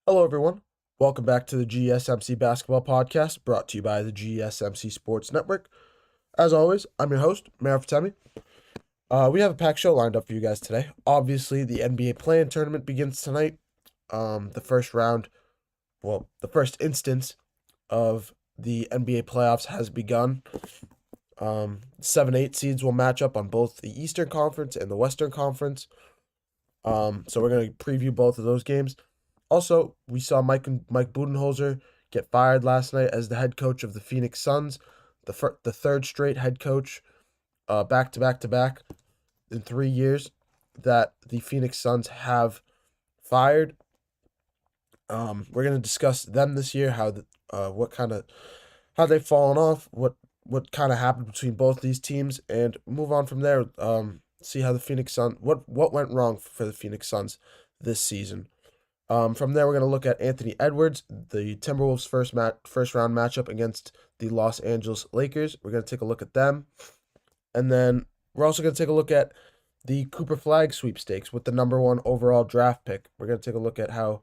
Hello, everyone. Welcome back to the GSMC Basketball Podcast, brought to you by the GSMC Sports Network. As always, I'm your host, Mayor Fatemi. We have a packed show lined up for you guys today. Obviously, the NBA play-in tournament begins tonight. The first round, the first instance of the NBA playoffs has begun. 7-8 seeds will match up on both the Eastern Conference and the Western Conference. So we're going to preview both of those games. Also, we saw Mike Budenholzer get fired last night as the head coach of the Phoenix Suns, the third straight head coach, back to back in 3 years that the Phoenix Suns have fired. We're gonna discuss them this year, how they've fallen off, what kind of happened between both these teams, and move on from there. See how the Phoenix Suns what went wrong for the Phoenix Suns this season. From there, we're going to look at Anthony Edwards, the Timberwolves' first round matchup against the Los Angeles Lakers. We're going to take a look at them. And then we're also going to take a look at the Cooper Flag sweepstakes with the number 1 overall draft pick. We're going to take a look at how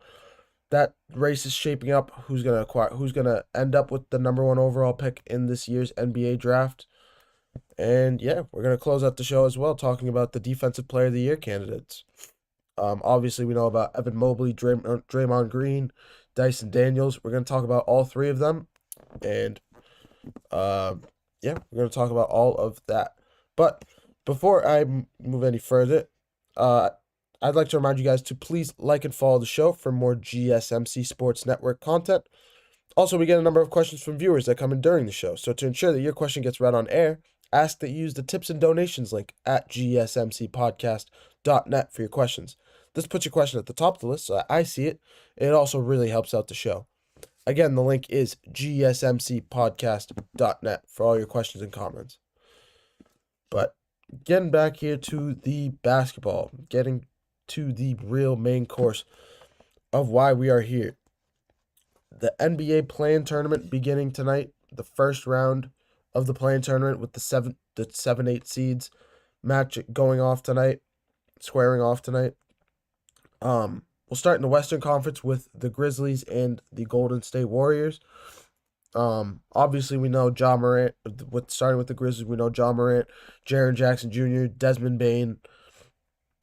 that race is shaping up, who's going to end up with the number 1 overall pick in this year's NBA draft. And yeah, we're going to close out the show as well, talking about the Defensive Player of the Year candidates. Obviously, we know about Evan Mobley, Draymond Green, Dyson Daniels. We're going to talk about all 3 of them. And, we're going to talk about all of that. But before I move any further, I'd like to remind you guys to please like and follow the show for more GSMC Sports Network content. Also, we get a number of questions from viewers that come in during the show. So to ensure that your question gets read on air, ask that you use the tips and donations link at gsmcpodcast.net for your questions. This puts your question at the top of the list so that I see it, and it also really helps out the show. Again, the link is gsmcpodcast.net for all your questions and comments. But getting back here to the basketball, getting to the real main course of why we are here. The NBA play-in tournament beginning tonight, the first round of the play-in tournament with the 7-8 seeds match squaring off tonight. We'll start in the Western Conference with the Grizzlies and the Golden State Warriors. Obviously we know Ja Morant. Starting with the Grizzlies, we know Ja Morant, Jaren Jackson Jr., Desmond Bane,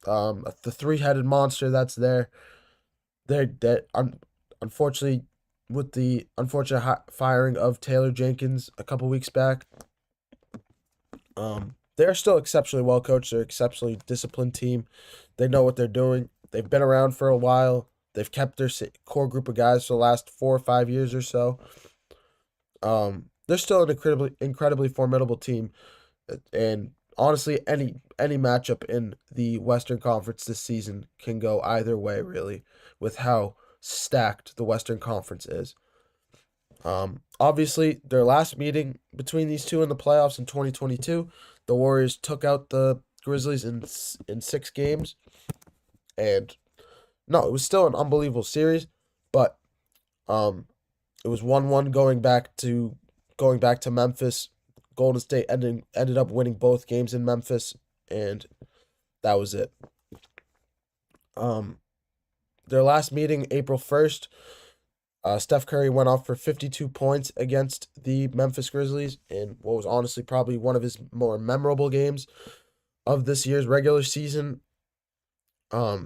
the 3-headed monster that's there. Unfortunately, with the unfortunate firing of Taylor Jenkins a couple weeks back, they're still exceptionally well coached. They're an exceptionally disciplined team. They know what they're doing. They've been around for a while. They've kept their core group of guys for the last 4 or 5 years or so. They're still an incredibly formidable team, and honestly, any matchup in the Western Conference this season can go either way, really, with how stacked the Western Conference is. Obviously, their last meeting between these two in the playoffs in 2022, the Warriors took out the Grizzlies in 6 games. And no, it was still an unbelievable series, but it was 1-1 going back to Memphis. Golden State ended up winning both games in Memphis, and that was it. Their last meeting, April 1st, Steph Curry went off for 52 points against the Memphis Grizzlies in what was honestly probably one of his more memorable games of this year's regular season.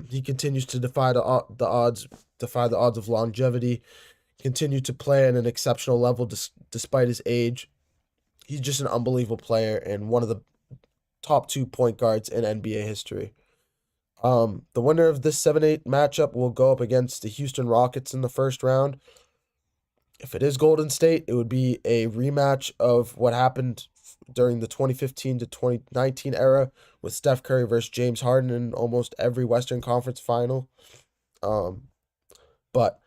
He continues to defy the odds of longevity, continue to play at an exceptional level despite his age. He's just an unbelievable player and one of the top 2 point guards in NBA history. The winner of this 7-8 matchup will go up against the Houston Rockets in the first round. If it is Golden State, it would be a rematch of what happened during the 2015 to 2019 era with Steph Curry versus James Harden in almost every Western Conference final. But,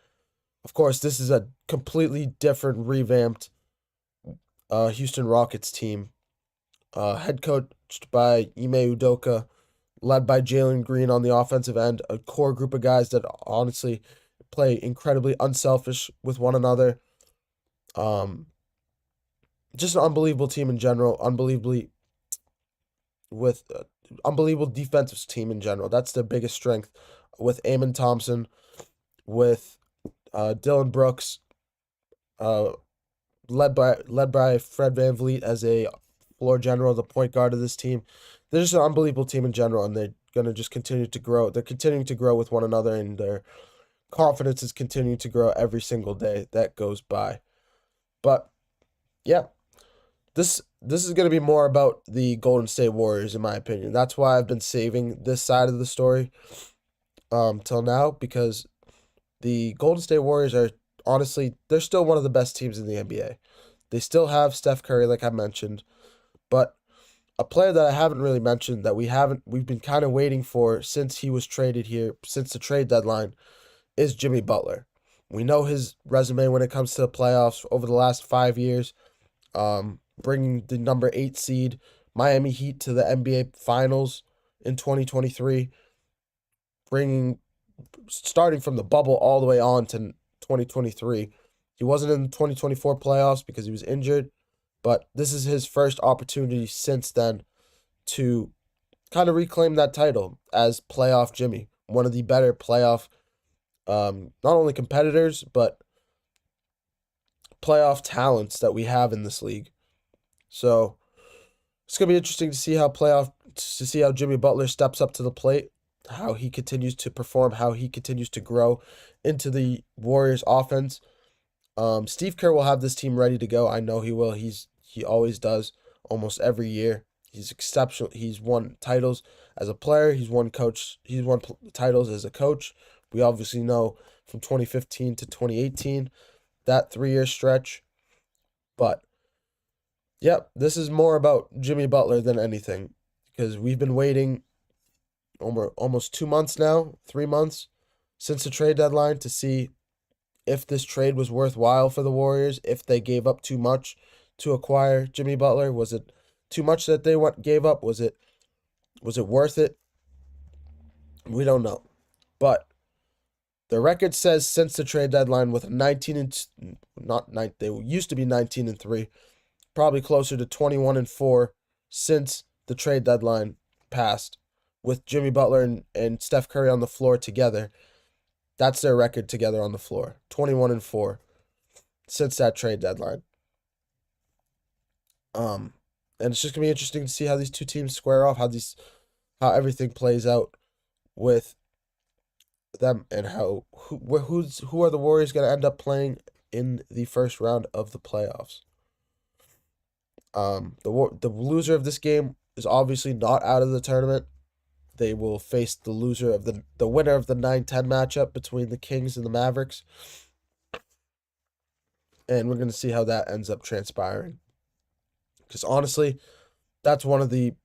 of course, this is a completely different, revamped Houston Rockets team, head coached by Ime Udoka, led by Jalen Green on the offensive end, a core group of guys that honestly play incredibly unselfish with one another. Just an unbelievable team in general, unbelievable defensive team in general. That's their biggest strength, with Amon Thompson, with Dylan Brooks, uh, led by Fred VanVleet as a floor general, the point guard of this team. They're just an unbelievable team in general, and they're gonna just continue to grow. They're continuing to grow with one another, and their confidence is continuing to grow every single day that goes by. But yeah, this is gonna be more about the Golden State Warriors, in my opinion. That's why I've been saving this side of the story till now, because the Golden State Warriors are honestly, they're still one of the best teams in the NBA. They still have Steph Curry, like I mentioned, but a player that I haven't really mentioned that we've been kind of waiting for since he was traded here, since the trade deadline, is Jimmy Butler. We know his resume when it comes to the playoffs over the last 5 years, bringing the number 8 seed Miami Heat to the NBA Finals in 2023, bringing starting from the bubble all the way on to 2023. He wasn't in the 2024 playoffs because he was injured, but this is his first opportunity since then to kind of reclaim that title as playoff Jimmy, one of the better playoff, not only competitors, but playoff talents that we have in this league. So it's gonna be interesting to see how Jimmy Butler steps up to the plate, how he continues to perform, how he continues to grow into the Warriors offense. Steve Kerr will have this team ready to go. I know he will. He always does, almost every year. He's exceptional. He's won titles as a player. He's won titles as a coach. We obviously know from 2015 to 2018, that 3 year stretch. But yep, this is more about Jimmy Butler than anything, because we've been waiting almost 2 months now, 3 months since the trade deadline to see if this trade was worthwhile for the Warriors, if they gave up too much to acquire Jimmy Butler. Was it too much that they gave up? Was it worth it? We don't know. But the record says since the trade deadline with 19 and not 9, they used to be 19-3, probably closer to 21-4 since the trade deadline passed, with Jimmy Butler and Steph Curry on the floor together. That's their record together on the floor, 21-4 since that trade deadline. And it's just gonna be interesting to see how these two teams square off, how everything plays out with them, and who are the Warriors gonna end up playing in the first round of the playoffs. The loser of this game is obviously not out of the tournament. They will face the loser of the winner of the 9-10 matchup between the Kings and the Mavericks. And we're going to see how that ends up transpiring. Because honestly, that's one of the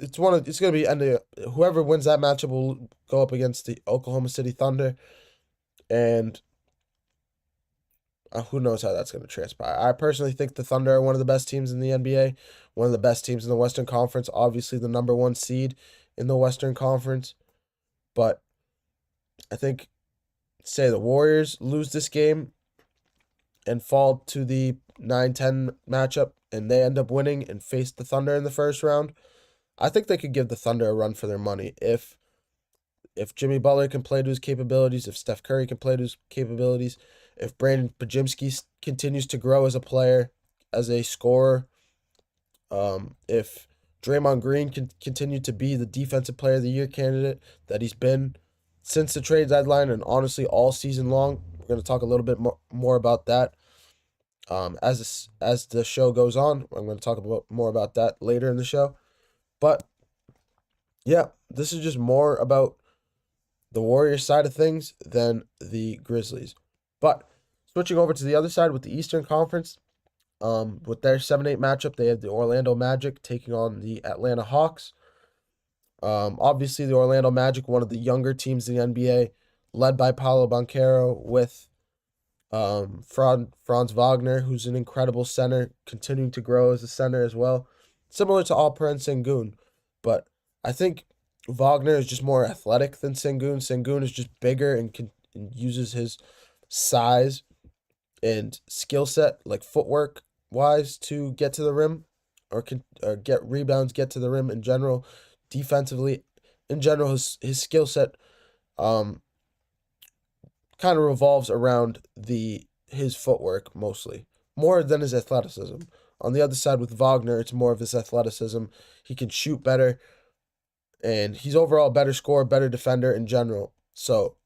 it's going to be whoever wins that matchup will go up against the Oklahoma City Thunder, and who knows how that's going to transpire. I personally think the Thunder are one of the best teams in the NBA, one of the best teams in the Western Conference, obviously the number 1 seed in the Western Conference. But I think, say the Warriors lose this game and fall to the 9-10 matchup, and they end up winning and face the Thunder in the first round, I think they could give the Thunder a run for their money. If Jimmy Butler can play to his capabilities, if Steph Curry can play to his capabilities, if Brandon Pajimski continues to grow as a player, as a scorer, if Draymond Green can continue to be the Defensive Player of the Year candidate that he's been since the trade deadline and honestly all season long. We're going to talk a little bit more about that as the show goes on. I'm going to talk more about that later in the show. But yeah, this is just more about the Warriors side of things than the Grizzlies. But switching over to the other side with the Eastern Conference, with their 7-8 matchup, they have the Orlando Magic taking on the Atlanta Hawks. Obviously, the Orlando Magic, one of the younger teams in the NBA, led by Paolo Banchero, with Franz Wagner, who's an incredible center, continuing to grow as a center as well, similar to Alperen Sengun. But I think Wagner is just more athletic than Sengun. Sengun is just bigger and uses his size and skill set, like footwork wise, to get to the rim or get rebounds, get to the rim in general. Defensively, in general, his skill set kind of revolves around his footwork mostly, more than his athleticism. On the other side with Wagner, it's more of his athleticism. He can shoot better, and he's overall a better scorer, better defender in general. So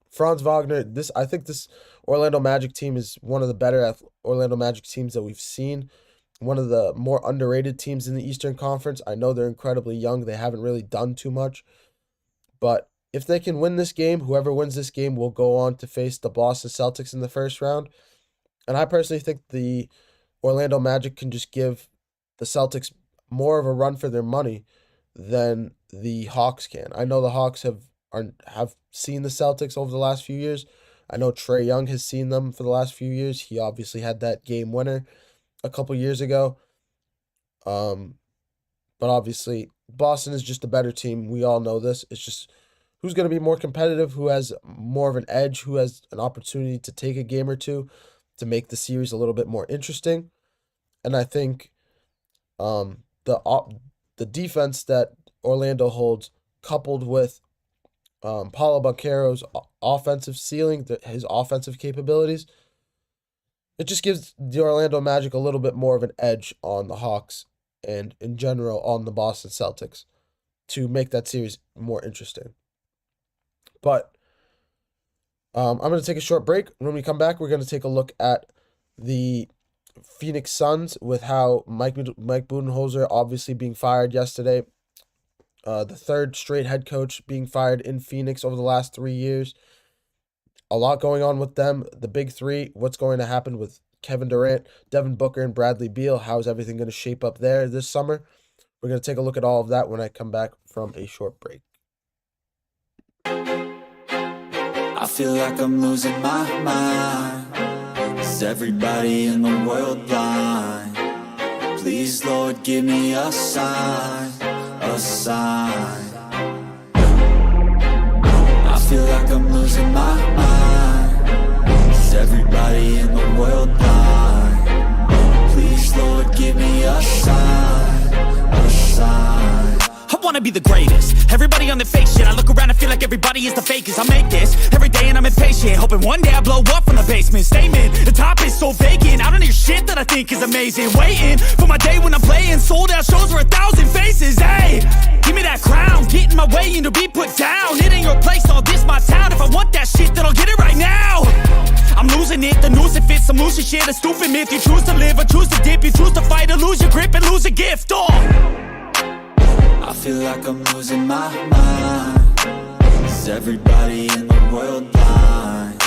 Franz Wagner, I think this Orlando Magic team is one of the better Orlando Magic teams that we've seen. One of the more underrated teams in the Eastern Conference. I know they're incredibly young. They haven't really done too much. But if they can win this game, whoever wins this game will go on to face the Boston Celtics in the first round. And I personally think the Orlando Magic can just give the Celtics more of a run for their money than the Hawks can. I know the Hawks have seen the Celtics over the last few years. I know Trae Young has seen them for the last few years. He obviously had that game winner a couple years ago. But obviously, Boston is just a better team. We all know this. It's just who's going to be more competitive, who has more of an edge, who has an opportunity to take a game or two to make the series a little bit more interesting. And I think the defense that Orlando holds, coupled with Paulo Banchero's offensive ceiling, his offensive capabilities, it just gives the Orlando Magic a little bit more of an edge on the Hawks and in general on the Boston Celtics to make that series more interesting. But I'm going to take a short break. When we come back, we're going to take a look at the Phoenix Suns with how Mike Budenholzer obviously being fired yesterday. The third straight head coach being fired in Phoenix over the last 3 years. A lot going on with them. The big three, what's going to happen with Kevin Durant, Devin Booker, and Bradley Beal. How is everything going to shape up there this summer? We're going to take a look at all of that when I come back from a short break. I feel like I'm losing my mind. Is everybody in the world blind? Please, Lord, give me a sign, a sign. I feel like I'm losing my mind. Is everybody in the world blind? Please, Lord, give me a sign, a sign. I wanna be the greatest. Everybody on the fake shit. I look around and feel like everybody is the fakest. I make this every day and I'm impatient, hoping one day I blow up from the basement. Statement, the top is so vacant. I don't hear shit that I think is amazing. Waiting for my day when I'm playing sold out shows for 1,000 faces. Hey, give me that crown, get in my way and to be put down. It ain't your place, all this my town. If I want that shit, then I'll get it right now. I'm losing it, the noose it fits. I'm losing shit, a stupid myth. You choose to live or choose to dip. You choose to fight or lose your grip and lose a gift. I feel like I'm losing my mind. Is everybody in the world blind?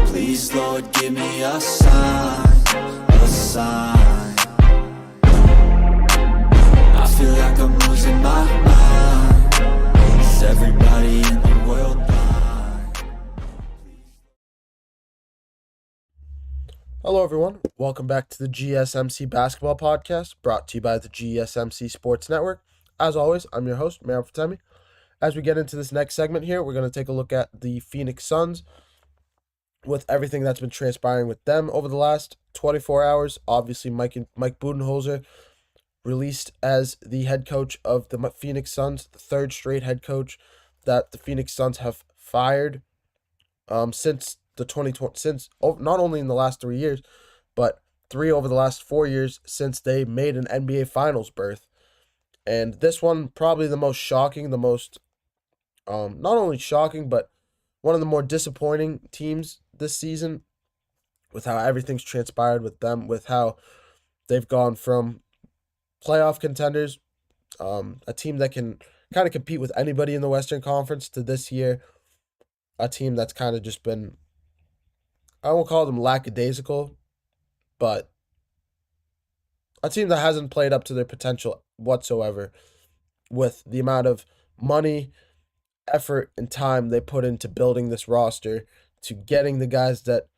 Please, Lord, give me a sign, a sign. I feel like I'm losing my mind. Is everybody in the world blind? Hello, everyone. Welcome back to the GSMC Basketball Podcast, brought to you by the GSMC Sports Network. As always, I'm your host, Meryl Fatemi. As we get into this next segment here, we're going to take a look at the Phoenix Suns with everything that's been transpiring with them over the last 24 hours. Obviously, Mike Budenholzer released as the head coach of the Phoenix Suns, the third straight head coach that the Phoenix Suns have fired since not only in the last 3 years, but 3 over the last 4 years since they made an NBA Finals berth. And this one, probably the most shocking, the most, not only shocking, but one of the more disappointing teams this season with how everything's transpired with them, with how they've gone from playoff contenders, a team that can kind of compete with anybody in the Western Conference, to this year, a team that's kind of just been, I won't call them lackadaisical, but a team that hasn't played up to their potential whatsoever with the amount of money, effort, and time they put into building this roster, to getting the guys that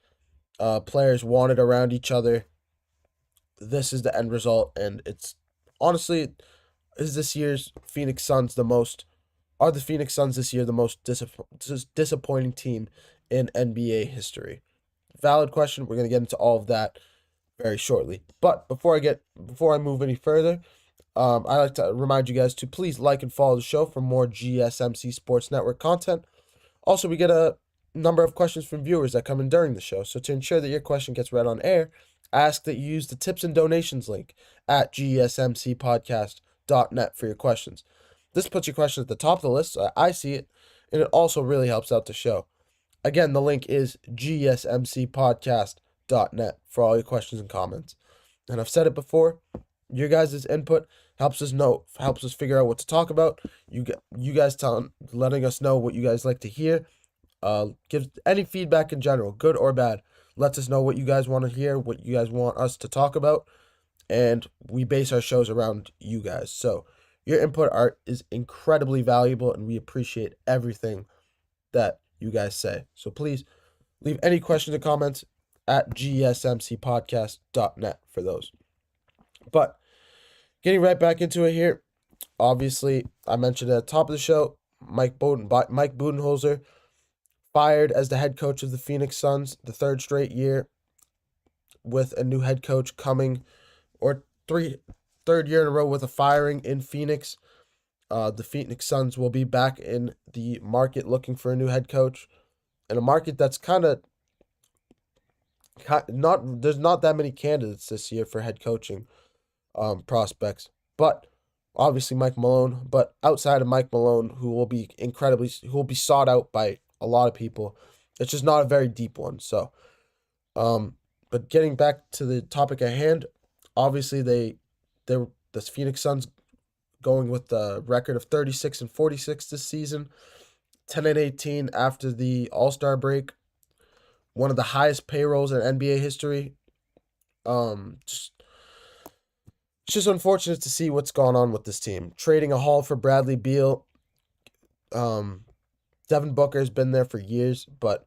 players wanted around each other. This is the end result, and it's honestly, is this year's Phoenix Suns are the Phoenix Suns this year the most disappointing team in NBA history? Valid question. We're going to get into all of that very shortly. But before I move any further, I'd like to remind you guys to please like and follow the show for more GSMC Sports Network content. Also, we get a number of questions from viewers that come in during the show. So to ensure that your question gets read on air, I ask that you use the tips and donations link at gsmcpodcast.net for your questions. This puts your question at the top of the list so I see it, and it also really helps out the show. Again, the link is gsmcpodcast.net for all your questions and comments. And I've said it before, your guys' input helps us figure out what to talk about. You guys letting us know what you guys like to hear. Give any feedback in general, good or bad. Lets us know what you guys want to hear, what you guys want us to talk about, and we base our shows around you guys. So your input is incredibly valuable, and we appreciate everything that you guys say. So please leave any questions or comments at gsmcpodcast.net for those. But getting right back into it here, obviously, I mentioned at the top of the show, Mike Budenholzer fired as the head coach of the Phoenix Suns, the third straight year with a new head coach coming, or third year in a row with a firing in Phoenix. The Phoenix Suns will be back in the market looking for a new head coach, in a market that's there's not that many candidates this year for head coaching prospects, but obviously Mike Malone. But outside of Mike Malone, who will be sought out by a lot of people, it's just not a very deep one. So, but getting back to the topic at hand, obviously the Phoenix Suns going with the record of 36-46 this season, 10-18 after the All-Star break, one of the highest payrolls in NBA history. It's just unfortunate to see what's gone on with this team. Trading a haul for Bradley Beal. Devin Booker has been there for years, but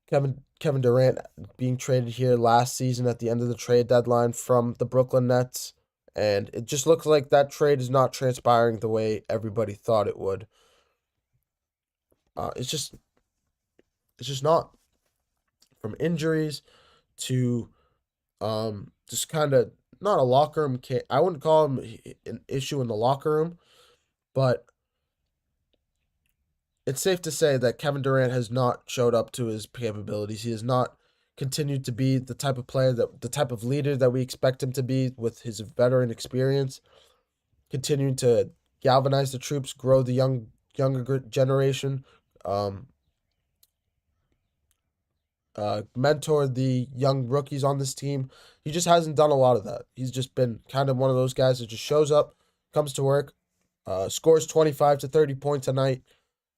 Kevin Durant being traded here last season at the end of the trade deadline from the Brooklyn Nets, and it just looks like that trade is not transpiring the way everybody thought it would. It's just not. From injuries to just kind of not a locker room. I wouldn't call him an issue in the locker room, but it's safe to say that Kevin Durant has not showed up to his capabilities. He has not continued to be the type of player, the type of leader that we expect him to be with his veteran experience, continuing to galvanize the troops, grow the younger generation, mentor the young rookies on this team. He just hasn't done a lot of that. He's just been kind of one of those guys that just shows up, comes to work, scores 25 to 30 points a night,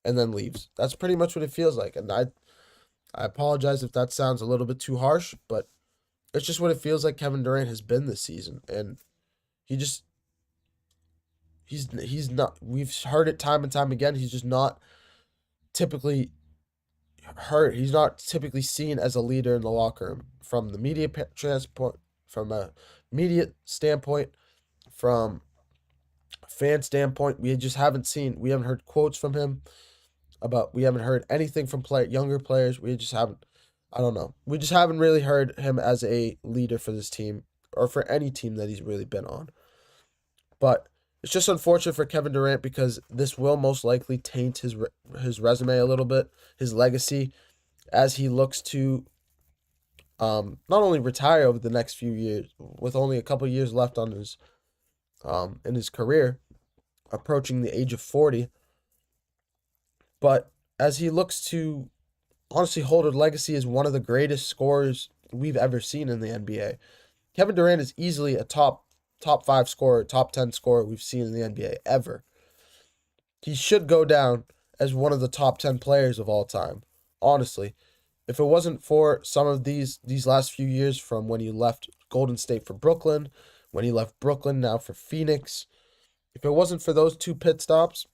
and then leaves. That's pretty much what it feels like. And I apologize if that sounds a little bit too harsh, but it's just what it feels like Kevin Durant has been this season. And he's not, we've heard it time and time again, he's just not typically hurt. He's not typically seen as a leader in the locker room from the media standpoint, from a media standpoint, from a fan standpoint. We haven't heard quotes from him we haven't heard anything from younger players. We just haven't really heard him as a leader for this team or for any team that he's really been on. But it's just unfortunate for Kevin Durant because this will most likely taint his resume a little bit, his legacy, as he looks to not only retire over the next few years, with only a couple years left on his in his career, approaching the age of 40, but as he looks to honestly hold a legacy as one of the greatest scorers we've ever seen in the NBA. Kevin Durant is easily a top 5 scorer, top 10 scorer we've seen in the NBA ever. He should go down as one of the top 10 players of all time. Honestly, if it wasn't for some of these last few years, from when he left Golden State for Brooklyn, when he left Brooklyn now for Phoenix, if it wasn't for those 2 pit stops,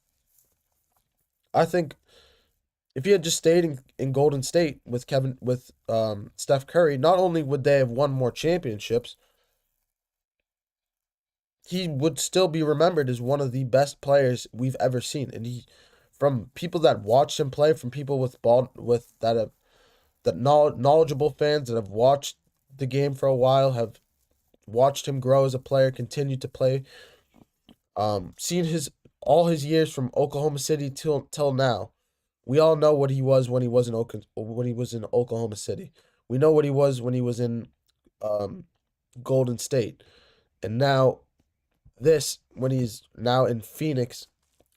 I think if he had just stayed in Golden State with Steph Curry, not only would they have won more championships, he would still be remembered as one of the best players we've ever seen. And from people that watched him play, from people knowledgeable fans that have watched the game for a while, have watched him grow as a player, continue to play, seen all his years from Oklahoma City till now, We all know what he was when he was in Oklahoma City. We know what he was when he was in um, Golden State, and now this when he's now in Phoenix.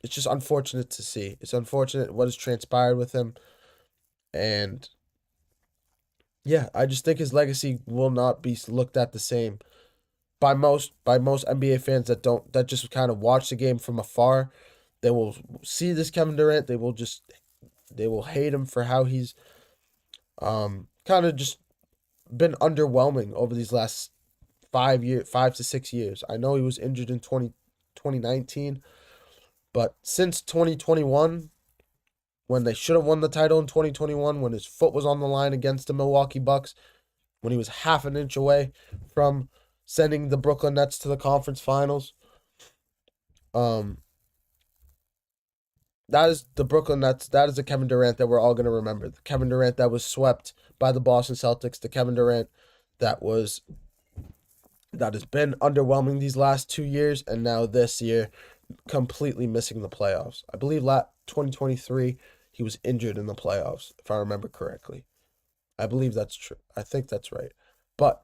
It's just unfortunate to see. It's unfortunate what has transpired with him, and yeah, I just think his legacy will not be looked at the same by most NBA fans that just kind of watch the game from afar. They will see this Kevin Durant. They will hate him for how he's kind of just been underwhelming over these last 5 to 6 years. I know he was injured in 2019, but since 2021, when they should have won the title in 2021, when his foot was on the line against the Milwaukee Bucks, when he was half an inch away from sending the Brooklyn Nets to the conference finals. Um, that is the Brooklyn Nets. That is the Kevin Durant that we're all going to remember. The Kevin Durant that was swept by the Boston Celtics. The Kevin Durant that was that has been underwhelming these last 2 years, and now this year, completely missing the playoffs. I believe 2023 he was injured in the playoffs, if I remember correctly. I believe that's true. I think that's right. But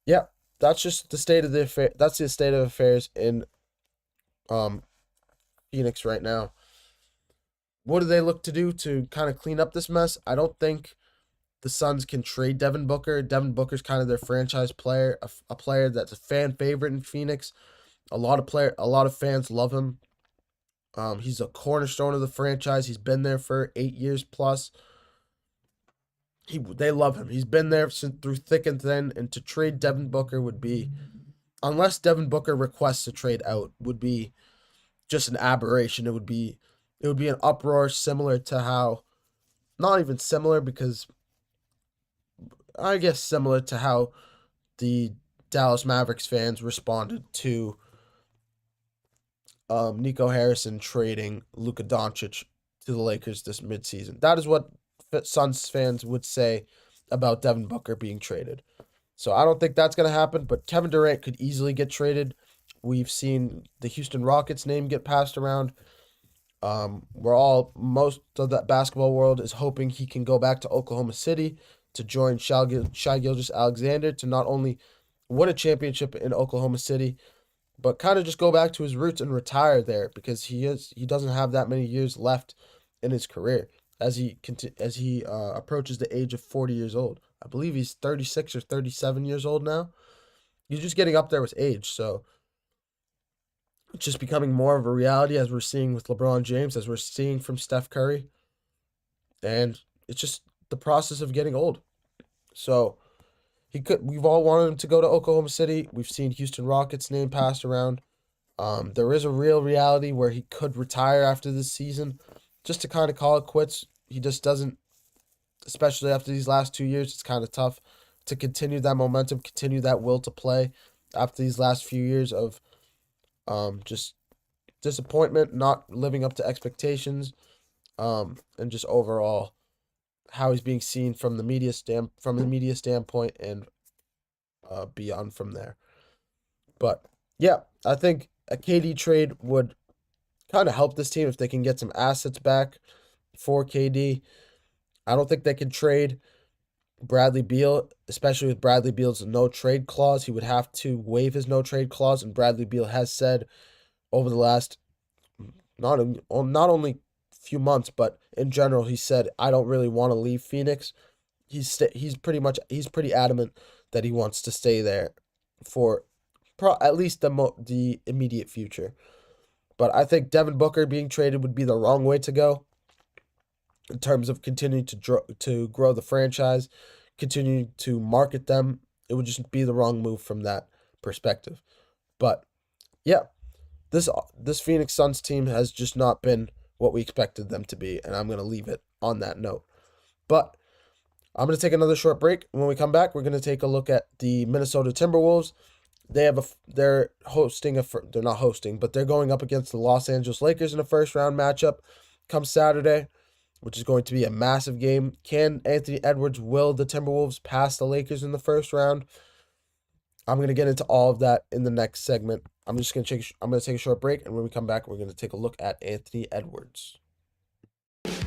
yeah, that's just the state of the affair. That's the state of affairs in um Phoenix right now. What do they look to do to kind of clean up this mess? I don't think the Suns can trade Devin Booker. Devin Booker's kind of their franchise player, a player that's a fan favorite in Phoenix. A lot of fans love him. He's a cornerstone of the franchise. He's been there for 8 years plus. They love him. He's been there through thick and thin, and to trade Devin Booker would be, unless Devin Booker requests a trade out, would be just an aberration. It would be an uproar similar to how, not even similar because I guess similar to how the Dallas Mavericks fans responded to Nico Harrison trading Luka Doncic to the Lakers this midseason. That is what Suns fans would say about Devin Booker being traded. So I don't think that's going to happen, but Kevin Durant could easily get traded. We've seen the Houston Rockets name get passed around. Most of that basketball world is hoping he can go back to Oklahoma City to join Shai Gilgeous-Alexander to not only win a championship in Oklahoma City, but kind of just go back to his roots and retire there because he doesn't have that many years left in his career as he approaches the age of 40 years old. I believe he's 36 or 37 years old now. He's just getting up there with age, so it's just becoming more of a reality as we're seeing with LeBron James, as we're seeing from Steph Curry, and it's just the process of getting old. So we've all wanted him to go to Oklahoma City. We've seen Houston Rockets name passed around. There is a real reality where he could retire after this season, just to kind of call it quits. He just doesn't, especially after these last 2 years. It's kind of tough to continue that momentum, continue that will to play after these last few years of just disappointment, not living up to expectations, and just overall how he's being seen from the media standpoint and beyond from there. But yeah, I think a KD trade would kind of help this team if they can get some assets back for KD. I don't think they can trade Bradley Beal, especially with Bradley Beal's no trade clause. He would have to waive his no trade clause, and Bradley Beal has said over the last not only few months, but in general, he said, I don't really want to leave Phoenix. He's pretty adamant that he wants to stay there for at least the immediate future. But I think Devin Booker being traded would be the wrong way to go in terms of continuing to grow the franchise, continuing to market them. It would just be the wrong move from that perspective. But yeah, this Phoenix Suns team has just not been what we expected them to be, and I'm going to leave it on that note. But I'm going to take another short break. When we come back, we're going to take a look at the Minnesota Timberwolves. They're not hosting, but they're going up against the Los Angeles Lakers in a first round matchup come Saturday, which is going to be a massive game. Can Anthony Edwards will the Timberwolves pass the Lakers in the first round? I'm going to get into all of that in the next segment. I'm going to take a short break, and when we come back, we're going to take a look at Anthony Edwards.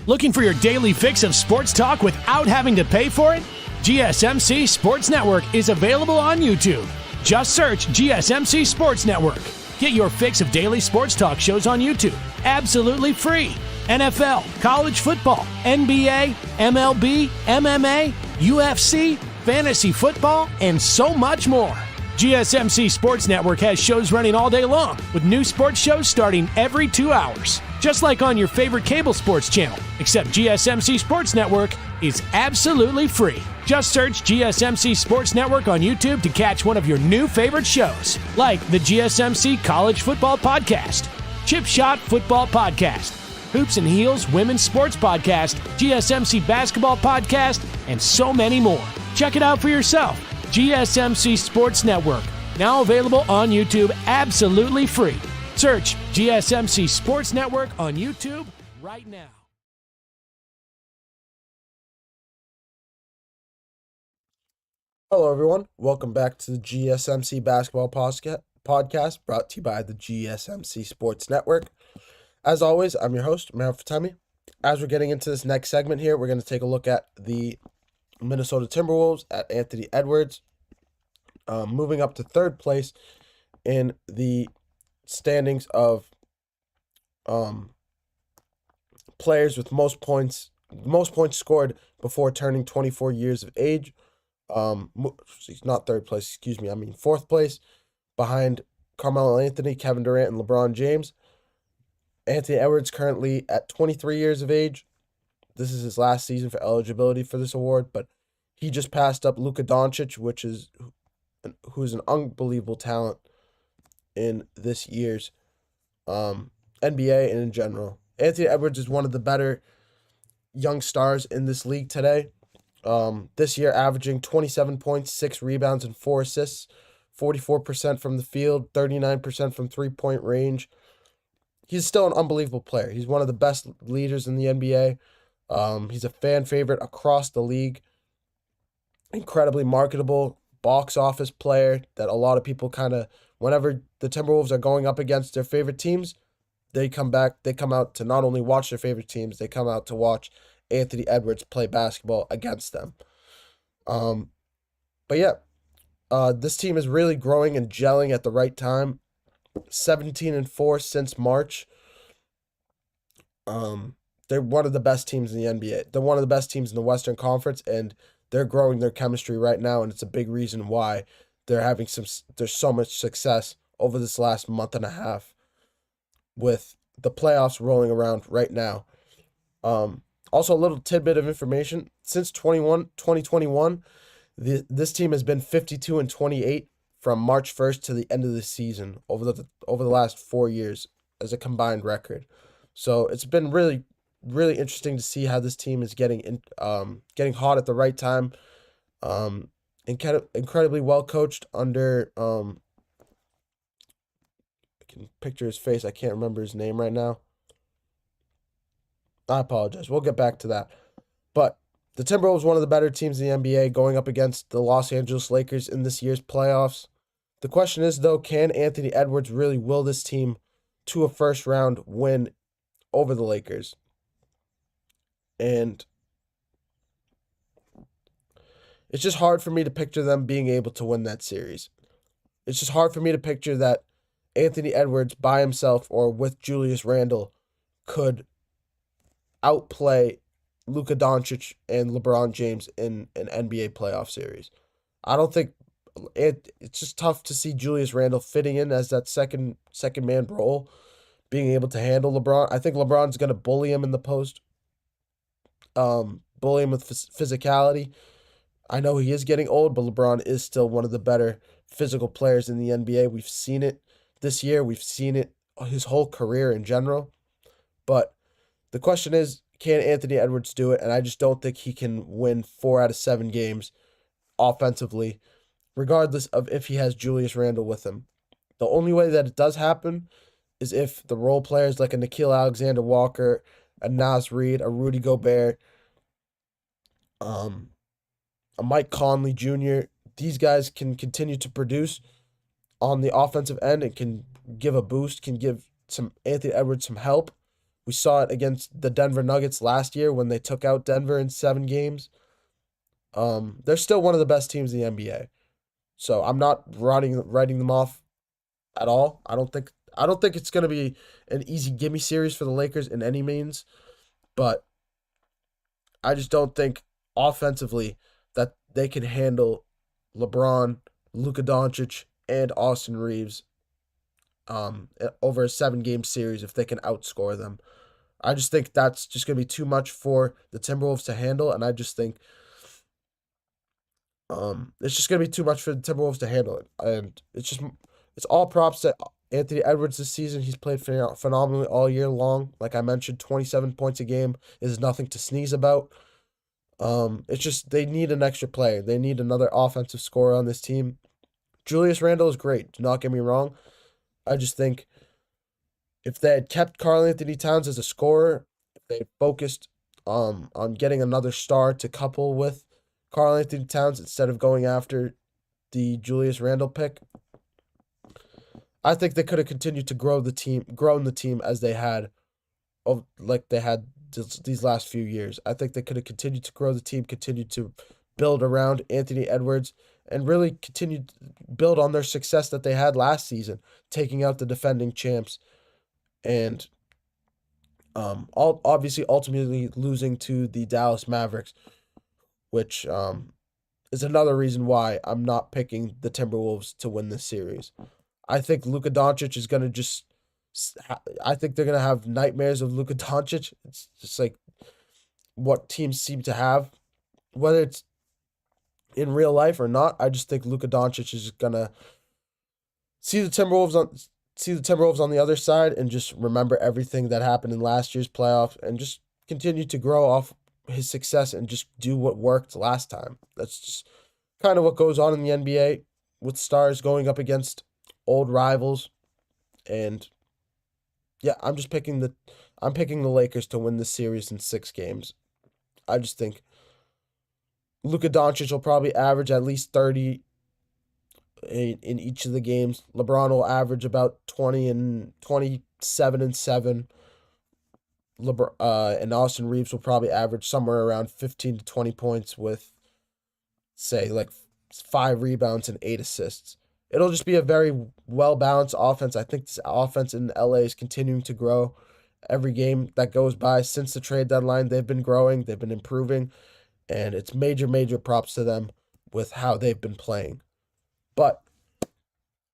Looking for your daily fix of sports talk without having to pay for it? GSMC Sports Network is available on YouTube. Just search GSMC Sports Network. Get your fix of daily sports talk shows on YouTube, absolutely free. NFL, college football, NBA, MLB, MMA, UFC, fantasy football, and so much more. GSMC Sports Network has shows running all day long, with new sports shows starting every 2 hours. Just like on your favorite cable sports channel, except GSMC Sports Network is absolutely free. Just search GSMC Sports Network on YouTube to catch one of your new favorite shows, like the GSMC College Football Podcast, Chip Shot Football Podcast, Hoops and Heels Women's Sports Podcast, GSMC Basketball Podcast, and so many more. Check it out for yourself. GSMC Sports Network, now available on YouTube absolutely free. Search GSMC Sports Network on YouTube right now. Hello, everyone. Welcome back to the GSMC Basketball Podcast, brought to you by the GSMC Sports Network. As always, I'm your host, Meryl Fatemi. As we're getting into this next segment here, we're going to take a look at the Minnesota Timberwolves at Anthony Edwards, moving up to third place in the standings of players with most points scored before turning 24 years of age. Not third place, excuse me. I mean fourth place, behind Carmelo Anthony, Kevin Durant, and LeBron James. Anthony Edwards currently at 23 years of age. This is his last season for eligibility for this award, but he just passed up Luka Doncic, who's an unbelievable talent in this year's NBA and in general. Anthony Edwards is one of the better young stars in this league today. This year averaging 27 points, 6 rebounds, and 4 assists, 44% from the field, 39% from three-point range. He's still an unbelievable player. He's one of the best leaders in the NBA. He's a fan favorite across the league. Incredibly marketable, box office player that a lot of people whenever the Timberwolves are going up against their favorite teams, they come out to not only watch their favorite teams, they come out to watch Anthony Edwards play basketball against them. This team is really growing and gelling at the right time. 17-4 since March. They're one of the best teams in the NBA. They're one of the best teams in the Western Conference, and they're growing their chemistry right now, and it's a big reason why there's so much success over this last month and a half with the playoffs rolling around right now. Also, a little tidbit of information. Since 2021, this team has been 52-28 from March 1st to the end of the season over the last 4 years as a combined record. So it's been really, really interesting to see how this team is getting hot at the right time. Incredibly well coached under I can picture his face. I can't remember his name right now. I apologize. We'll get back to that. But the Timberwolves, one of the better teams in the NBA, going up against the Los Angeles Lakers in this year's playoffs. The question is, though, can Anthony Edwards really will this team to a first-round win over the Lakers? And it's just hard for me to picture them being able to win that series. It's just hard for me to picture that Anthony Edwards by himself or with Julius Randle could outplay Luka Doncic and LeBron James in an NBA playoff series. I don't think it's just tough to see Julius Randle fitting in as that second man role, being able to handle LeBron. I think LeBron's going to bully him in the post, bully him with physicality. I know he is getting old, but LeBron is still one of the better physical players in the NBA. We've seen it this year. We've seen it his whole career in general. But the question is, can Anthony Edwards do it? And I just don't think he can win 4 out of 7 games offensively, regardless of if he has Julius Randle with him. The only way that it does happen is if the role players like a Nickeil Alexander-Walker, a Naz Reid, a Rudy Gobert, a Mike Conley Jr., these guys can continue to produce on the offensive end and can give a boost, can give some Anthony Edwards some help We saw it against the Denver Nuggets last year when they took out Denver in 7 games. They're still one of the best teams in the NBA. So I'm not writing them off at all. I don't think it's gonna be an easy gimme series for the Lakers in any means, but I just don't think offensively that they can handle LeBron, Luka Doncic, and Austin Reeves over a 7-game series if they can outscore them. I just think that's just going to be too much for the Timberwolves to handle, and I just think it's just going to be too much for the Timberwolves to handle it. And it's all props to Anthony Edwards this season. He's played phenomenally all year long. Like I mentioned, 27 points a game is nothing to sneeze about. It's just they need an extra player. They need another offensive scorer on this team. Julius Randle is great. Do not get me wrong. I just think if they had kept Karl Anthony Towns as a scorer, if they had focused on getting another star to couple with Karl Anthony Towns instead of going after the Julius Randle pick, I think they could have continued to grown the team as they had, like they had these last few years. I think they could have continued to grow the team, continued to build around Anthony Edwards, and really continued to build on their success that they had last season, taking out the defending champs, and obviously ultimately losing to the Dallas Mavericks, which is another reason why I'm not picking the Timberwolves to win this series. I think Luka Doncic is going to just I think they're going to have nightmares of Luka Doncic. It's just like what teams seem to have, whether it's in real life or not. I just think Luka Doncic is going to see the Timberwolves on the other side and just remember everything that happened in last year's playoffs and just continue to grow off his success and just do what worked last time. That's just kind of what goes on in the NBA with stars going up against old rivals. And yeah, I'm picking the Lakers to win this series in 6 games. I just think Luka Doncic will probably average at least 30 in each of the games. LeBron will average about 27 and 7. And Austin Reeves will probably average somewhere around 15 to 20 points with, say, like 5 rebounds and 8 assists. It'll just be a very well-balanced offense. I think this offense in LA is continuing to grow. Every game that goes by since the trade deadline, they've been growing, they've been improving, and it's major props to them with how they've been playing. But,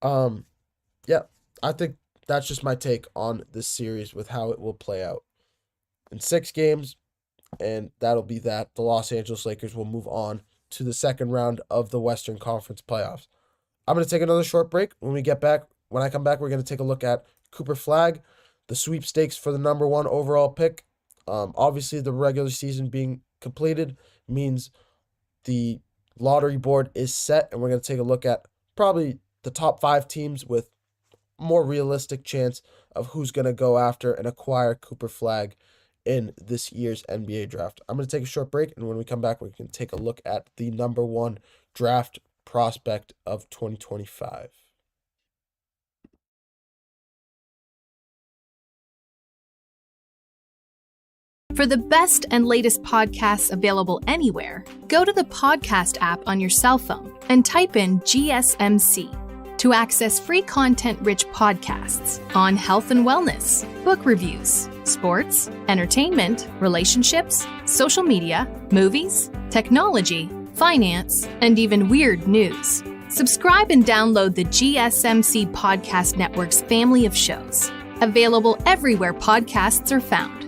yeah, I think that's just my take on this series with how it will play out. In 6 games, and that'll be that. The Los Angeles Lakers will move on to the second round of the Western Conference playoffs. I'm going to take another short break. When I come back, we're going to take a look at Cooper Flag, the sweepstakes for the number 1 overall pick. Obviously, the regular season being completed means the lottery board is set, and we're going to take a look at probably the top 5 teams with more realistic chance of who's going to go after and acquire Cooper Flag in this year's NBA draft. I'm going to take a short break, and when we come back, we can take a look at the number 1 draft prospect of 2025. For the best and latest podcasts available anywhere, go to the podcast app on your cell phone and type in GSMC to access free content-rich podcasts on health and wellness, book reviews, sports, entertainment, relationships, social media, movies, technology, finance, and even weird news. Subscribe and download the GSMC Podcast Network's family of shows, available everywhere podcasts are found.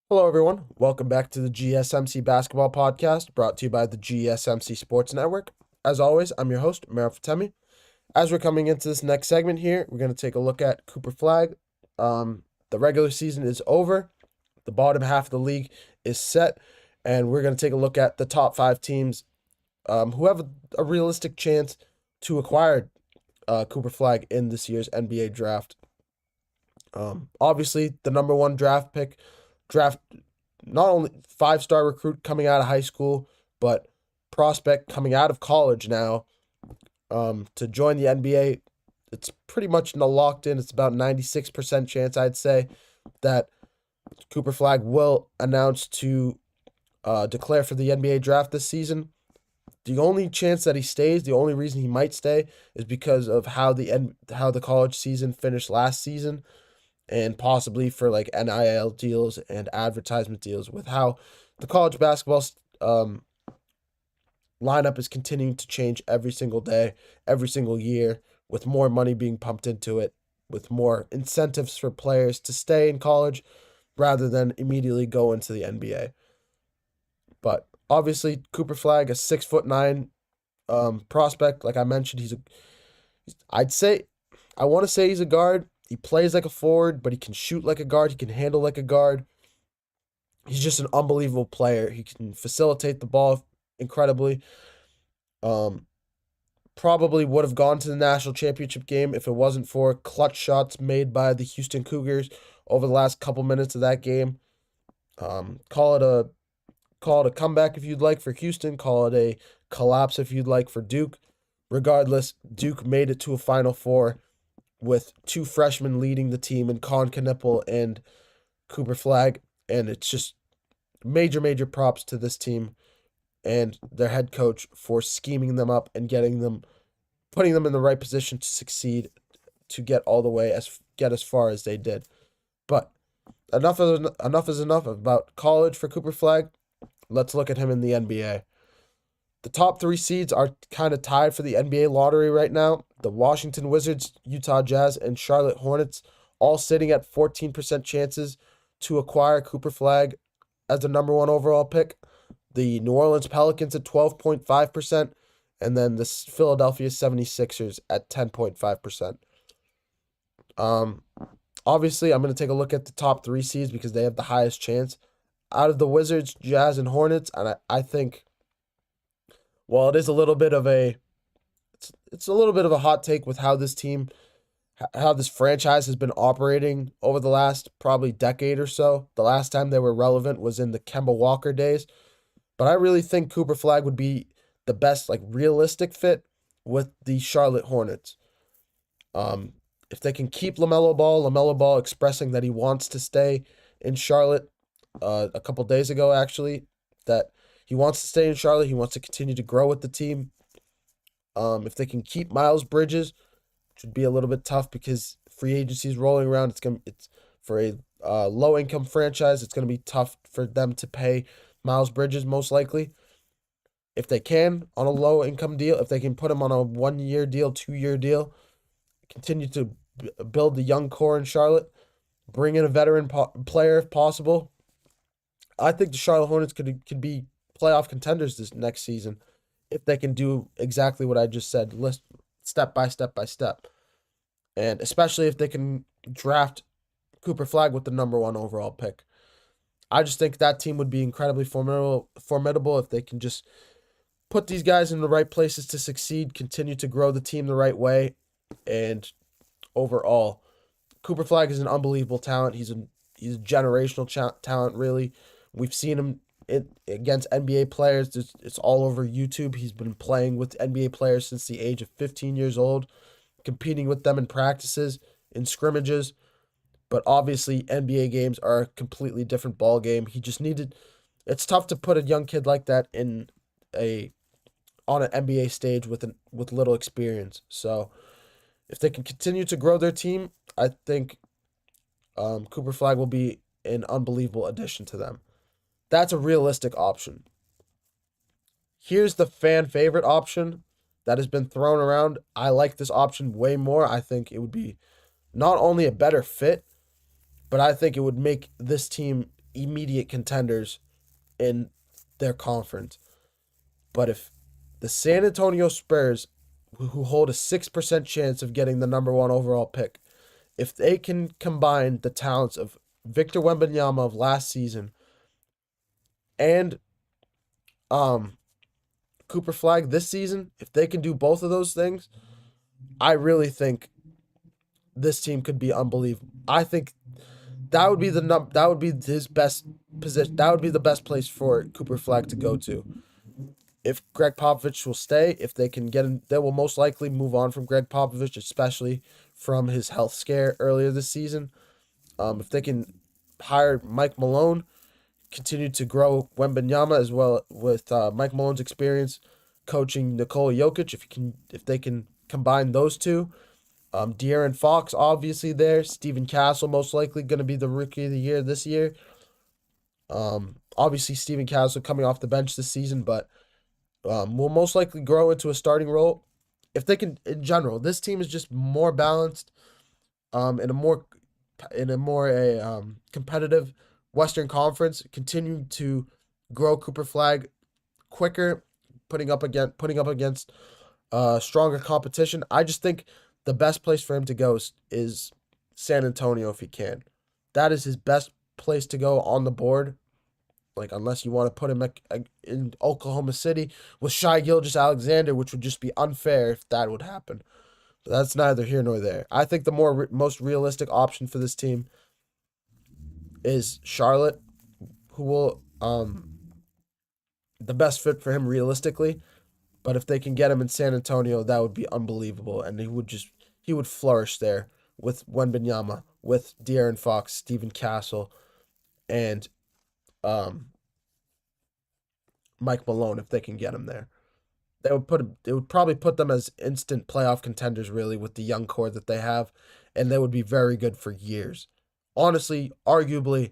Hello, everyone. Welcome back to the GSMC Basketball Podcast, brought to you by the GSMC Sports Network. As always, I'm your host, Meryl Fatemi. As we're coming into this next segment here, we're going to take a look at Cooper Flag. The regular season is over. The bottom half of the league is set. And we're going to take a look at the top 5 teams who have a realistic chance to acquire Cooper Flag in this year's NBA draft. Obviously, the number 1 draft not only 5-star recruit coming out of high school, but prospect coming out of college now to join the NBA. It's pretty much locked in. It's about 96% chance, I'd say, that Cooper Flag will announce to declare for the NBA draft this season. The only chance that he stays, the only reason he might stay, is because of how the college season finished last season, and possibly for like NIL deals and advertisement deals with how the college basketball lineup is continuing to change every single day, every single year, with more money being pumped into it, with more incentives for players to stay in college rather than immediately go into the NBA. But obviously, Cooper Flag, a 6'9" prospect, like I mentioned, I want to say he's a guard. He plays like a forward, but he can shoot like a guard. He can handle like a guard. He's just an unbelievable player. He can facilitate the ball incredibly. Probably would have gone to the national championship game if it wasn't for clutch shots made by the Houston Cougars over the last couple minutes of that game. Call it a comeback if you'd like for Houston. Call it a collapse if you'd like for Duke. Regardless, Duke made it to a Final Four with two freshmen leading the team in Con Knipple and Cooper Flag. And it's just major props to this team and their head coach for scheming them up and putting them in the right position to succeed, to get all the way get as far as they did. But enough is enough about college for Cooper Flag. Let's look at him in the NBA. The top 3 seeds are kind of tied for the NBA lottery right now. The Washington Wizards, Utah Jazz, and Charlotte Hornets all sitting at 14% chances to acquire Cooper Flag as the number 1 overall pick. The New Orleans Pelicans at 12.5%, and then the Philadelphia 76ers at 10.5%. Obviously, I'm going to take a look at the top 3 seeds because they have the highest chance. Out of the Wizards, Jazz, and Hornets, and I think, while it is a little bit of a hot take with how this franchise has been operating over the last probably decade or so. The last time they were relevant was in the Kemba Walker days. But I really think Cooper Flag would be the best, like, realistic fit with the Charlotte Hornets. If they can keep LaMelo Ball expressing that he wants to stay in Charlotte a couple days ago, actually, that he wants to stay in Charlotte. He wants to continue to grow with the team. If they can keep Miles Bridges, which would be a little bit tough because free agency is rolling around. It's for a low-income franchise. It's going to be tough for them to pay Miles Bridges, most likely. If they can, on a low-income deal, if they can put him on a 1-year deal, 2-year deal, continue to build the young core in Charlotte, bring in a veteran player if possible, I think the Charlotte Hornets could be playoff contenders this next season if they can do exactly what I just said, list step by step by step. And especially if they can draft Cooper Flag with the number 1 overall pick. I just think that team would be incredibly formidable if they can just put these guys in the right places to succeed, continue to grow the team the right way, and overall, Cooper Flag is an unbelievable talent. He's a generational talent, really. We've seen him against NBA players. It's all over YouTube. He's been playing with NBA players since the age of 15 years old, competing with them in practices, in scrimmages. But obviously, NBA games are a completely different ball game. It's tough to put a young kid like that on an NBA stage with little experience. So if they can continue to grow their team, I think Cooper Flag will be an unbelievable addition to them. That's a realistic option. Here's the fan favorite option that has been thrown around. I like this option way more. I think it would be not only a better fit, but I think it would make this team immediate contenders in their conference. But if the San Antonio Spurs, who hold a 6% chance of getting the number 1 overall pick, if they can combine the talents of Victor Wembanyama of last season and Cooper Flag this season, if they can do both of those things, I really think this team could be unbelievable. I think that would be his best position. That would be the best place for Cooper Flag to go to. if Greg Popovich will stay. If they can get him, they will most likely move on from Greg Popovich, especially from his health scare earlier this season. If they can hire Mike Malone, continue to grow Wembanyama as well with Mike Malone's experience coaching Nikola Jokic. If they can combine those two, De'Aaron Fox obviously there. Stephen Castle most likely going to be the rookie of the year this year. Obviously Stephen Castle coming off the bench this season, but will most likely grow into a starting role. If they can, in general, this team is just more balanced, in a more competitive Western Conference, continue to grow Cooper Flag quicker, putting up against stronger competition. I just think the best place for him to go is San Antonio if he can. That is his best place to go on the board. Like, unless you want to put him in Oklahoma City with Shai Gilgeous-Alexander, which would just be unfair if that would happen. But that's neither here nor there. I think the most realistic option for this team is Charlotte, who will the best fit for him realistically. But if they can get him in San Antonio, that would be unbelievable, and he would flourish there with Wembanyama, with De'Aaron Fox, Stephen Castle, and Mike Malone. If they can get him there, they would probably put them as instant playoff contenders, really, with the young core that they have, and they would be very good for years. Honestly, arguably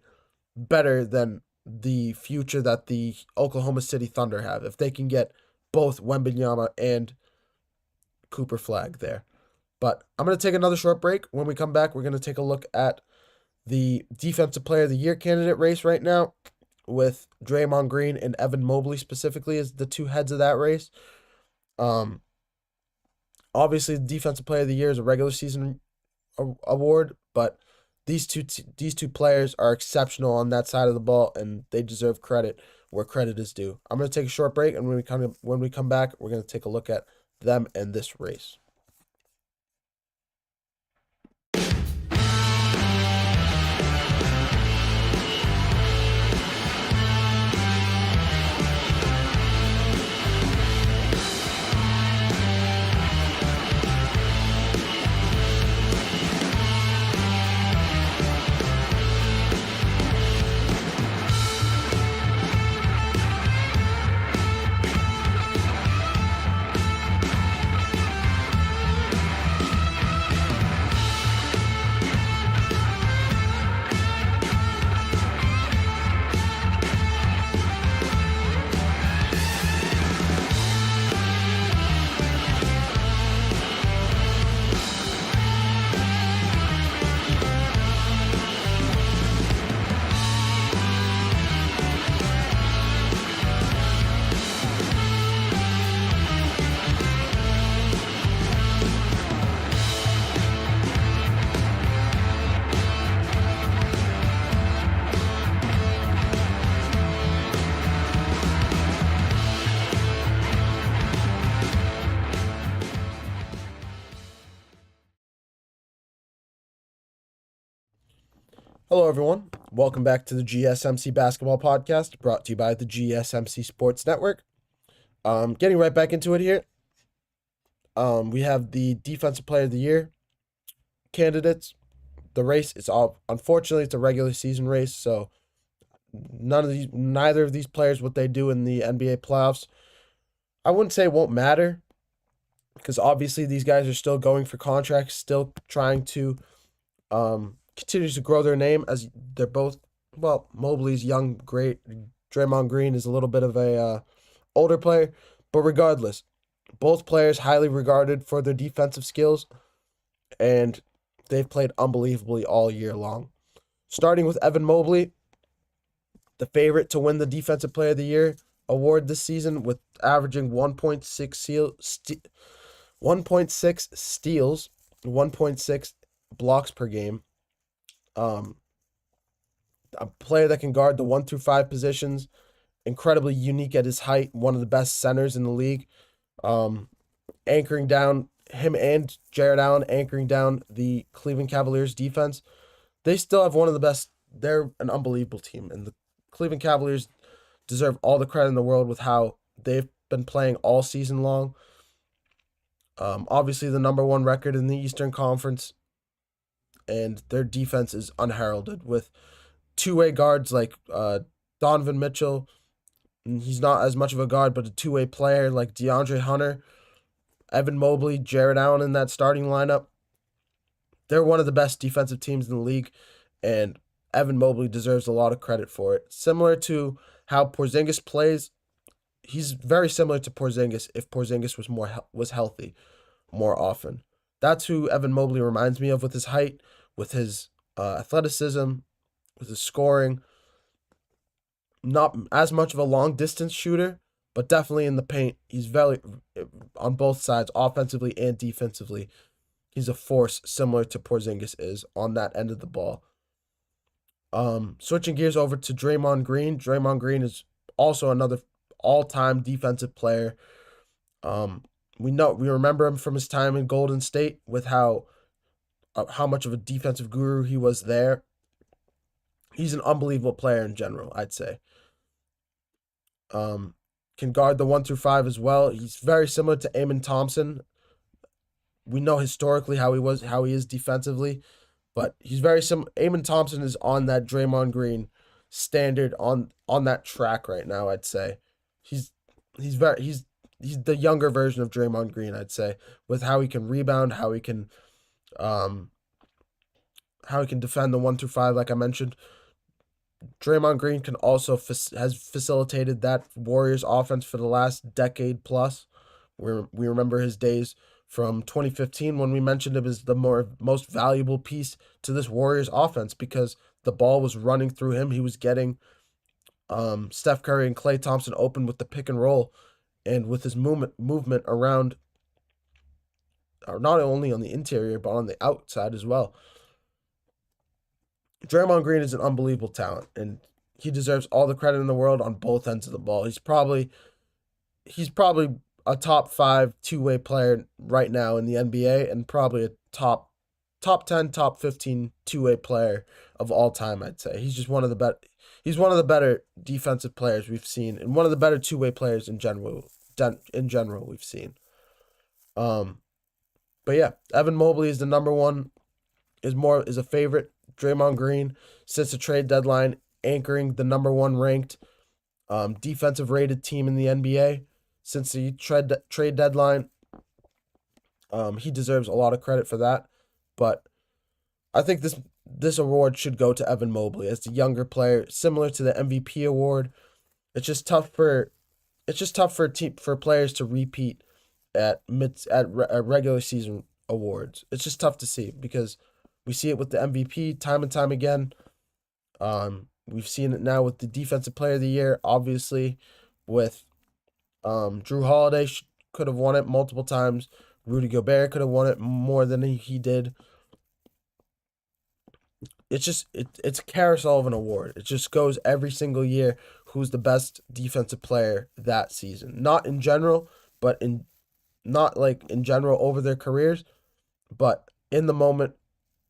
better than the future that the Oklahoma City Thunder have if they can get both Wembanyama and Cooper Flag there. But I'm going to take another short break. When we come back, we're going to take a look at the Defensive Player of the Year candidate race right now, with Draymond Green and Evan Mobley specifically as the two heads of that race. Obviously, the Defensive Player of the Year is a regular season award, but these two players are exceptional on that side of the ball, and they deserve credit where credit is due. I'm going to take a short break, and when we come back, we're going to take a look at them and this race. Hello, everyone. Welcome back to the GSMC Basketball Podcast, brought to you by the GSMC Sports Network. Getting right back into it here. We have the Defensive Player of the Year candidates. The race is unfortunately, it's a regular season race, so neither of these players, what they do in the NBA playoffs, I wouldn't say it won't matter, because obviously these guys are still going for contracts, still trying to continues to grow their name, as they're both, well, Mobley's young, great. Draymond Green is a little bit of a older player. But regardless, both players highly regarded for their defensive skills, and they've played unbelievably all year long. Starting with Evan Mobley, the favorite to win the Defensive Player of the Year award this season, with averaging 1.6 steals, 1.6 blocks per game. A player that can guard the 1 through 5 positions, incredibly unique at his height, one of the best centers in the league. Anchoring down him and Jared Allen, anchoring down the Cleveland Cavaliers defense. They still have one of the best. They're an unbelievable team, and the Cleveland Cavaliers deserve all the credit in the world with how they've been playing all season long. Obviously the number one record in the Eastern Conference, and their defense is unheralded with two-way guards like Donovan Mitchell. He's not as much of a guard, but a two-way player like DeAndre Hunter, Evan Mobley, Jared Allen in that starting lineup. They're one of the best defensive teams in the league, and Evan Mobley deserves a lot of credit for it. Similar to how Porzingis plays, he's very similar to Porzingis if Porzingis was healthy more often. That's who Evan Mobley reminds me of with his height, with his athleticism, with his scoring. Not as much of a long distance shooter, but definitely in the paint. He's very on both sides, offensively and defensively. He's a force similar to Porzingis is on that end of the ball. Switching gears over to Draymond Green. Draymond Green is also another all-time defensive player. We remember him from his time in Golden State with how much of a defensive guru he was there. He's an unbelievable player in general, I'd say. Can guard the 1 through 5 as well. He's very similar to Amen Thompson. We know historically how he is defensively, but he's very similar. Amen Thompson is on that Draymond Green standard on that track right now, I'd say. He's the younger version of Draymond Green, I'd say, with how he can rebound, how he can defend the 1 through 5 like I mentioned. Draymond Green can also has facilitated that Warriors offense for the last decade plus. We remember his days from 2015 when we mentioned him as the most valuable piece to this Warriors offense because the ball was running through him. He was getting Steph Curry and Klay Thompson open with the pick and roll, and with his movement around, not only on the interior but on the outside as well. Draymond Green is an unbelievable talent, and he deserves all the credit in the world on both ends of the ball. He's probably a top 5 two-way player right now in the NBA, and probably a top 10, top 15 two-way player of all time, I'd say. He's just one of the better defensive players we've seen, and one of the better two-way players in general we've seen. But yeah, Evan Mobley is the number one, is a favorite. Draymond Green, since the trade deadline, anchoring the number 1 ranked defensive rated team in the NBA since the trade deadline. He deserves a lot of credit for that. But I think this award should go to Evan Mobley as the younger player, similar to the MVP award. It's just tough for players to repeat at regular season awards. It's just tough to see because we see it with the MVP time and time again. We've seen it now with the Defensive Player of the Year, obviously, with Drew Holiday could have won it multiple times. Rudy Gobert could have won it more than he did. It's a carousel of an award. It just goes every single year who's the best defensive player that season. Not in general, but not like in general over their careers, but in the moment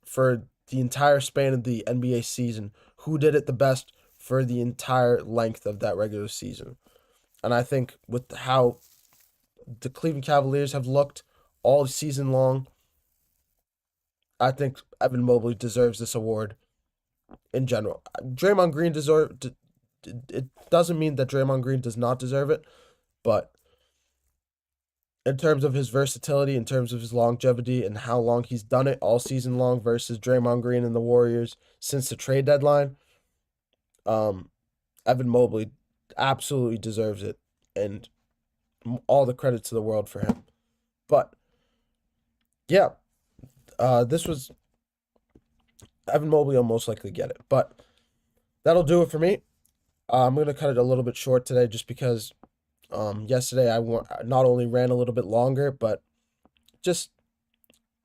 for the entire span of the NBA season, who did it the best for the entire length of that regular season. And I think with how the Cleveland Cavaliers have looked all season long, I think Evan Mobley deserves this award in general. Draymond Green it doesn't mean that Draymond Green does not deserve it, but in terms of his versatility, in terms of his longevity, and how long he's done it all season long versus Draymond Green and the Warriors since the trade deadline, Evan Mobley absolutely deserves it, and all the credit to the world for him. But yeah, this was Evan Mobley will most likely get it, but that'll do it for me. I'm going to cut it a little bit short today just because yesterday I not only ran a little bit longer, but just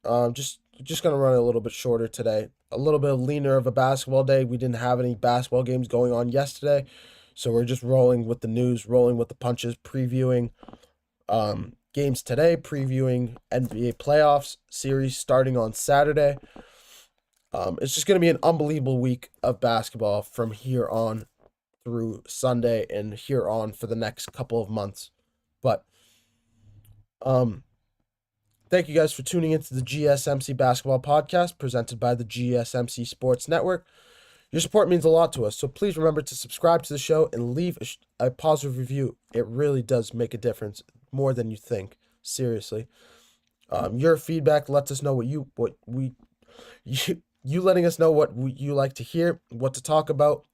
going to run it a little bit shorter today. A little bit leaner of a basketball day. We didn't have any basketball games going on yesterday, so we're just rolling with the news, rolling with the punches, previewing games today, previewing NBA playoffs series starting on Saturday. It's just going to be an unbelievable week of basketball from here on through Sunday and here on for the next couple of months. But thank you guys for tuning into the GSMC Basketball Podcast presented by the GSMC Sports Network. Your support means a lot to us, so please remember to subscribe to the show and leave a positive review. It really does make a difference, more than you think. Seriously. Your feedback lets us know what you letting us know what you like to hear, what to talk about.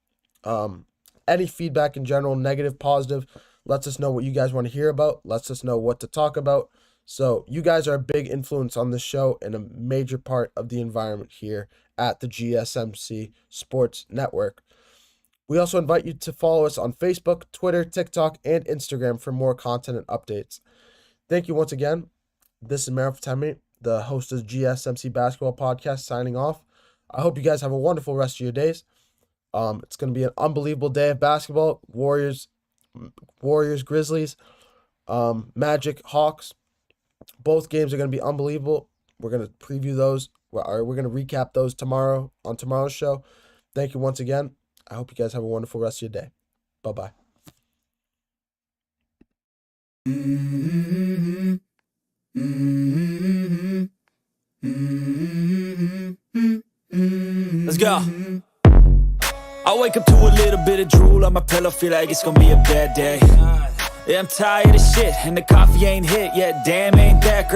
Any feedback in general, negative, positive, lets us know what you guys want to hear about, lets us know what to talk about. So you guys are a big influence on this show and a major part of the environment here at the GSMC Sports Network. We also invite you to follow us on Facebook, Twitter, TikTok, and Instagram for more content and updates. Thank you once again. This is Merrill Fatemi, the host of the GSMC Basketball Podcast, signing off. I hope you guys have a wonderful rest of your days. It's going to be an unbelievable day of basketball. Warriors, Grizzlies, Magic, Hawks. Both games are going to be unbelievable. We're going to preview those. We're going to recap those tomorrow on tomorrow's show. Thank you once again. I hope you guys have a wonderful rest of your day. Bye-bye. Let's go. I wake up to a little bit of drool on my pillow, feel like it's gonna be a bad day. Yeah, I'm tired of shit, and the coffee ain't hit yet, damn ain't that great.